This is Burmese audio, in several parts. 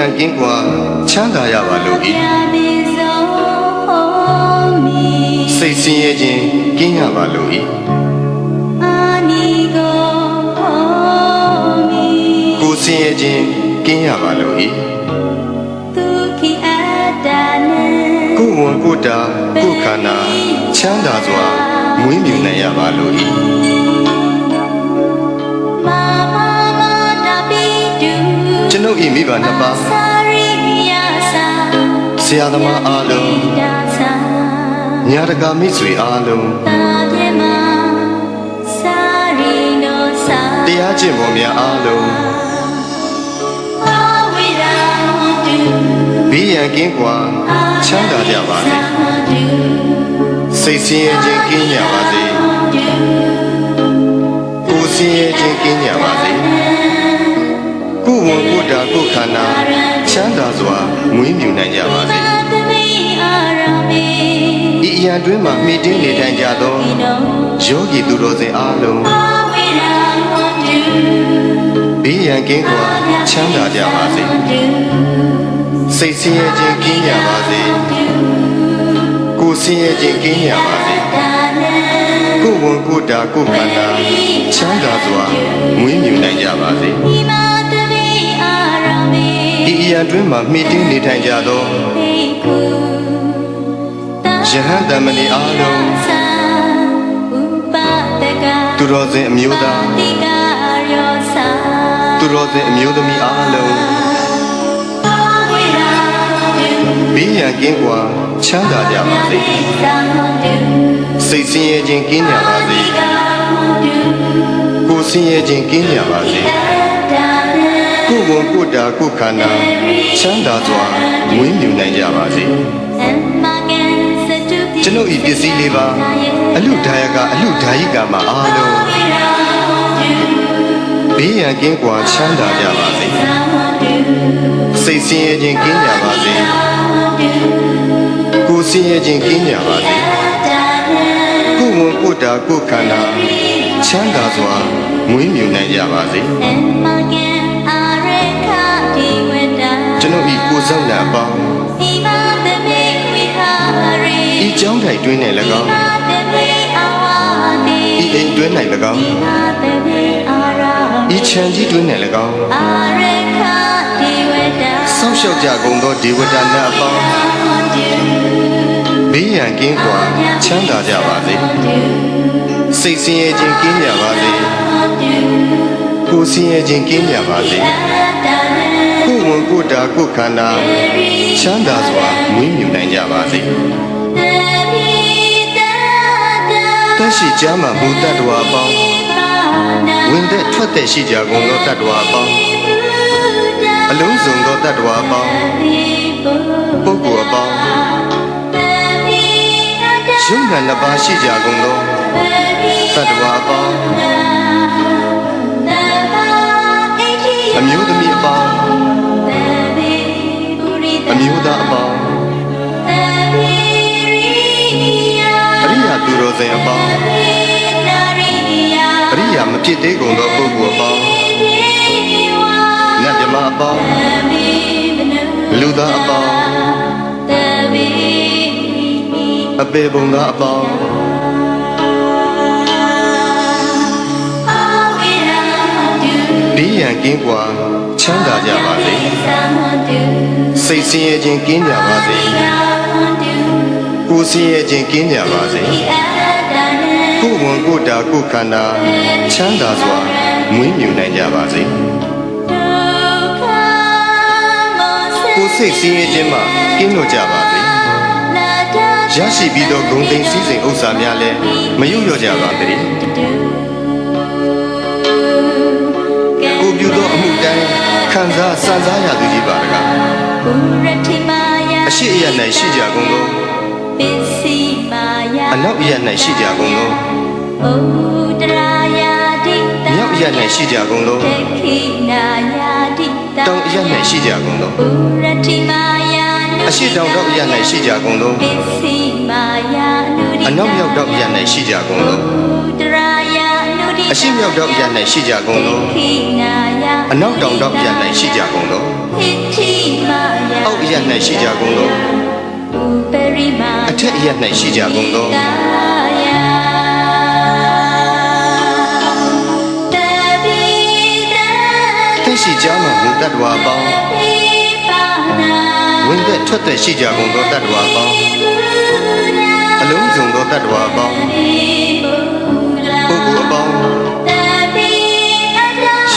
ရန်ကင်းကွာချမ်းသာရပါလို့ဤစိတ်ဆင်းရဲခြင်းကင်းရပါလို့ဤကိုယ်ဆင်းရဲခြင်းကင်းရပါလို့ဤကိုယ်ဝန်ကိုယ်တာကိုယ်ခန္ဓာချမ်းသာစွာမွေးမြူနိုင်ရပါလို့ဤကျွန်ုပ်ဤမိဘနှစ်ပါးဆရာသမားအားလုံးညာတကာမိတ်ဆွေအားလုံးတရားကျင့်ပေါ်များအားလုံးဘေးရန်ကင်းကွာချမ်းသာကြပါစေစိတ်ဆင်းရဲခြင်းကင်းကြပါစေကိုယ်ဆင်းရဲခြင်းကင်းကြပါစေကိုယ်ဝန်ကိုယ်တာကိုယ်ခန္ဓာချမ်းသာစွာမွေးမြူနိုင်ကြပါစေဤအရာတွင်မှမိတင်းနေထိုင်ကြသောယောဂီသူတော်စင်အားလုံးဘေးရန်ကင်းကွာချမ်းသာကြပါစေစိတ်ဆင်းရဲခြင်းကင်းကြပါစေကိုယ်ဆင်းရဲခြင်းကင်းကြပါစေကိုယ်ဝန်ကိုယ်တာကိုယ်ခန္ဓာချမ်းသာစွာမွေးမြူနိုင်ကြပါစေဤအရာတွင်မှမိတင်းနေထိုင်ကြသောယဟန်တမဏိအားလုံးသူတော်စင်အမျိုးသားသူတော်စင်အမျိုးသမီးအားလုံးဘေးရန်ကင်းကွာချမ်းသာကြပါစေစိတ်ဆင်းရဲခြင်းကင်းကြပါစေကိုယ်ဆင်းရဲခြင်းကင်းကြပါစေကိုယ်ဝန်ကိုယ်တာကိုယ်ခန္ဓာချမ်းသာစွာမွေးမြူနိုင်ကြပါစေကျွန်ုပ်ဤပစ္စည်းလေးပါအလူဒါယကအလူဒါယိကမှာအားလုံးဘေးရန်ကင်းကွာချမ်းသာကြပါစေစိတ်ဆင်းရဲခြင်းကင်းကြပါစေကိုယ်ဆင်းရဲခြင်းကင်းကြပါစေကိုယ်ဝန်ကိုယ်တာကိုယ်ခန္ဓာချမ်းသာစွာမွေးမြူနိုင်ကြပါစေကျွန်ုပ်ဤကိုယ်ဆောင်နာပေါင်းဤကြောင်းထိုင်တွင်း၌၎င်းဤအိမ်တွင်း၌၎င်းဤခြံကြီးတွင်း၌၎င်းဆောက်ရှောက်ကြကုန်သောဒေဝတာများအပေါင်းဘေးရန်ကင်းကွာချမ်းသာကြပါစေစိတ်ဆင်းရဲခြင်းကင်းကြပါစေကိုယ်ဆင်းရဲခြင်းကင်းကြပါစေကိုယ်ဝန်ကိုယ်တာကိုယ်ခန္ဓာချမ်းသာစွာမွေးမြူနိုင်ကြပါစေတရှိကြမှာဘုဒ္ဓတ္တဝါအပေါင်းဝင်သက်ထွက်သက်ရှိကြကုန်သောတတ္တဝါအပေါင်းအလုံးစုံသောတတ္တဝါအပေါင်းပုဂ္ဂိုလ်အပေါင်းယုံနာနှစ်ပါးရှိကြကုန်သောတတ္တဝါအပေါင်းအမျိုးသမီးအပေါင်းအမျိုးသားအပေါင်းအရိယာသူတော်စင်အပေါင်းအရိယာမဖြစ်သေးကုန်သောပုဂ္ဂိုလ်အပေါင်းနတ်မြမအပေါင်းလူသားအပေါင်းအပေပုံသားအပေါင်းဘေးရန်ကင်းကွာချမ်းသာကြပါစေစိတ်ဆင်းရဲခြင်းကင်းကြပါစေကိုယ်ဆင်းရဲခြင်းကင်းကြပါစေကိုယ်ဝန်ကိုယ်တာကိုယ်ခန္ဓာချမ်းသာစွာမွေးမြူနိုင်ကြပါစေကိုယ်စိတ်ဆင်းရဲခြင်းမှကင်းလွတ်ကြပါစေရရှိပြီးသောဂုဏ်သိမ်းစည်းစိမ်ဥစ္စာများလည်းမယုတ်လျော့ကြပါစေကိုပြုသောအမှုတိုင်းခံစားစံစားရသူကြီးပါတကားအရှိအယ၌ရှိကြကုန်သောအနောက်အယ၌ရှိကြကုန်သောမြောက်အယ၌ရှိကြကုန်သောတောင်အယ၌ရှိကြကုန်သောအရှိတောင်တောက်အယ၌ရှိကြကုန်သောအနောက်မြောက်တောက်အယ၌ရှိကြကုန်သောအရှိမြောက်တောက်အယ၌ရှိကြကုန်သောအနောက်တောင်တောက်အယ၌ရှိကြကုန်သော အောက်အရ၌ရှိကြကုန်သောအထက်အရ၌ရှိကြကုန်သောသက်ရှိကြမှမူတတ္တဝါပေါင်းဝင်သက်ထွက်သက်ရှိကြကုန်သောတတ္တဝါပေါင်းအလုံးစုံသောတတ္တဝါပေါင်းပုဂ္ဂိုလ်အပေါင်း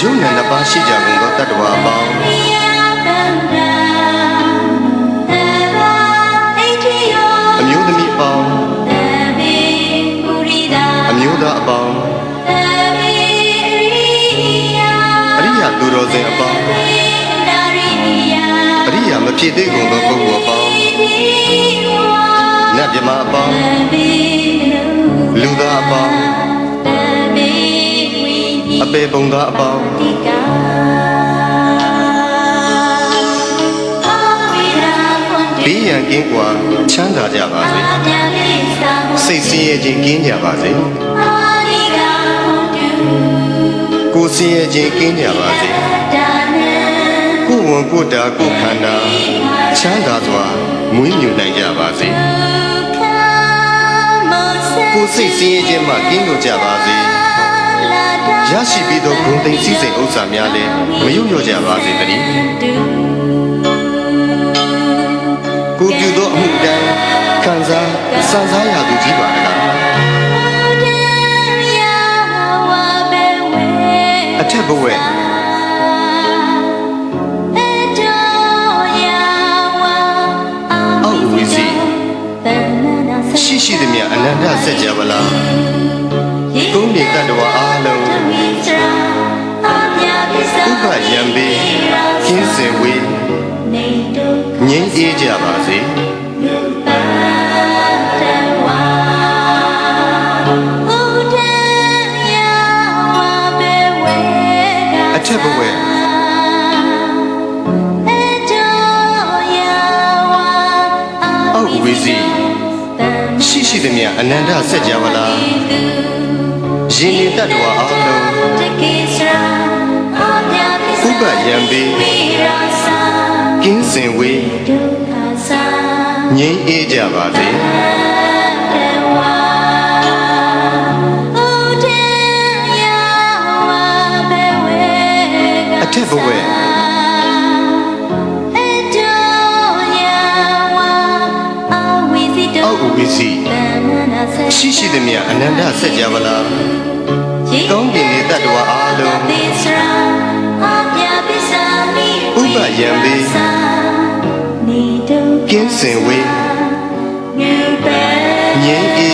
ယုံနာနှစ်ပါးရှိကြကုန်သောတတ္တဝါပေါင်းအမျိုးသမီးပေါင်းအမျိုးသားအပေါင်းအရိယာသူတော်စင်အပေါင်းအရိယာမဖြစ်သေးကုန်သောပုဂ္ဂိုလ်အပေါင်းနတ်မြမအပေါင်းလူသားအပေါင်းအပေပုံသားအပေါင်းဘေးရန်ကင်းကွာချမ်းသာကြပါစေစိတ်ဆင်းရဲခြင်းကင်းကြပါစေကိုယ်ဆင်းရဲခြင်းကင်းကြပါစေကိုယ်ဝန်ကိုယ်တာကိုယ်ခန္ဓာချမ်းသာစွာမွေးမြူနိုင်ကြပါစေကိုယ်စိတ်ဆင်းရဲခြင်းမှကင်းလို့ကြပါစေရရှိပြီးသောဂုဏ်သိမ်းစည်းစိမ်ဥစ္စာများလည်းမယုံလျော့ကြပါစေတည်းကိုပြုသောအမှုတိုင်းခံစားစံစားရသူကြီးပါလားအထက်ဘဝအောက်ဝီစီရှိရှိသည်မြအနန္တစัจ java လားကုန်းမြေတတ္တဝါအားလုံးဥပယံပေကင်းစင်ဝေးငြိမ်းအေးကြပါစေအထက်ဘဝအောက်ဝီစီရှိရှိသည်မြအနန္တစัจ java လားရှင်နေတတ္တဝါအားလုံးဥပယံပေကင်းစင်ဝေးငြိမ်းအေးကြပါစေအထက်ဘဝအောက်ဝီစီရှိရှိသည်မြအနန္တစัจ java လားကောင်းကင်နေတတ္တဝါအားလုံးဥပယံပေကင်းစင်ဝေးငြိမ်းအေး